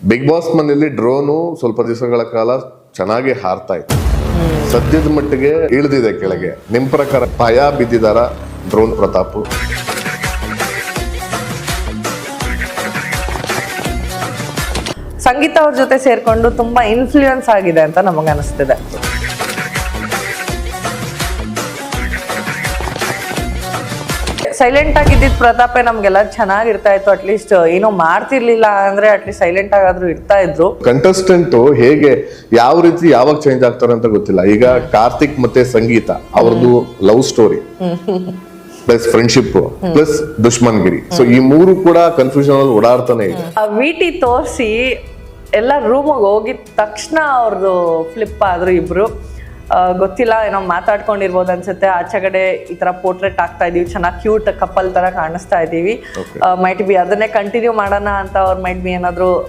Big boss ಮನೆಯಲ್ಲಿ drone ಸ್ವಲ್ಪ ದಿವಸಗಳ ಕಾಲ ಚೆನ್ನಾಗಿ ಹಾರ್ತಾ ಇತ್ತು. ಸದ್ಯದ ಮಟ್ಟಿಗೆ ಇಳಿದಿದೆ ಕೆಳಗೆ. ನಿಮ್ ಪ್ರಕಾರ ಭಯ ಬಿದ್ದಿದಾರ ಡ್ರೋನ್ ಪ್ರತಾಪ್? ಸಂಗೀತ ಅವ್ರ ಜೊತೆ ಸೇರ್ಕೊಂಡು ತುಂಬಾ ಇನ್ಫ್ಲೂಯೆನ್ಸ್ ಆಗಿದೆ ಅಂತ ನಮಗೆ ಅನಿಸ್ತಿದೆ. ಸೈಲೆಂಟ್ ಆಗಿದ್ದಿದ್ ಪ್ರತಾಪೇ ನಮ್ಗೆಲ್ಲ ಚೆನ್ನಾಗಿರ್ತಾ ಇತ್ತು. ಅಟ್ಲೀಸ್ಟ್ ಏನೋ ಮಾಡ್ತಿರ್ಲಿಲ್ಲ ಅಂದ್ರೆ ಅಟ್ಲೀಸ್ಟ್ ಸೈಲೆಂಟ್ ಆಗಾದ್ರೂ ಇರ್ತಾ ಇದ್ರು. ಕಂಟೆಸ್ಟೆಂಟ್ ಹೇಗೆ ಯಾವ ರೀತಿ ಯಾವಾಗ ಚೇಂಜ್ ಆಗ್ತಾರೆ ಅಂತ ಗೊತ್ತಿಲ್ಲ. ಈಗ ಕಾರ್ತಿಕ್ ಮತ್ತೆ ಸಂಗೀತ ಅವ್ರದ್ದು love story plus friendship plus ದುಶ್ಮನ್ಗಿರಿ, ಸೊ ಈ ಮೂರು ಕೂಡ ಕನ್ಫ್ಯೂಷನ್ ಅಲ್ಲಿ ಓಡಾಡ್ತಾನೆ ಇದೆ. ಆ ವಿಟಿ ತೋರಿಸಿ ಎಲ್ಲ ರೂಮಿಗೆ ಹೋಗಿದ ತಕ್ಷಣ ಅವ್ರದ್ದು ಫ್ಲಿಪ್ ಆದ್ರು ಇಬ್ರು. ಗೊತ್ತಿಲ್ಲ, ಏನೋ ಮಾತಾಡ್ಕೊಂಡಿರ್ಬೋದು ಅನ್ಸುತ್ತೆ. ಆಚೆ ಕಡೆ ಈ ತರ ಪೋರ್ಟ್ರೇಟ್ ಆಗ್ತಾ ಇದೀವಿ, ಚೆನ್ನಾಗಿ ಕ್ಯೂಟ್ ಕಪಲ್ ತರ ಕಾಣಿಸ್ತಾ ಇದೀವಿ. ಮೈಟ್ ಬಿ ಅದನ್ನೇ ಕಂಟಿನ್ಯೂ ಮಾಡೋಣ ಅಂತ ಅವ್ರು ಮೈಟ್ ಬಿ ಏನಾದ್ರು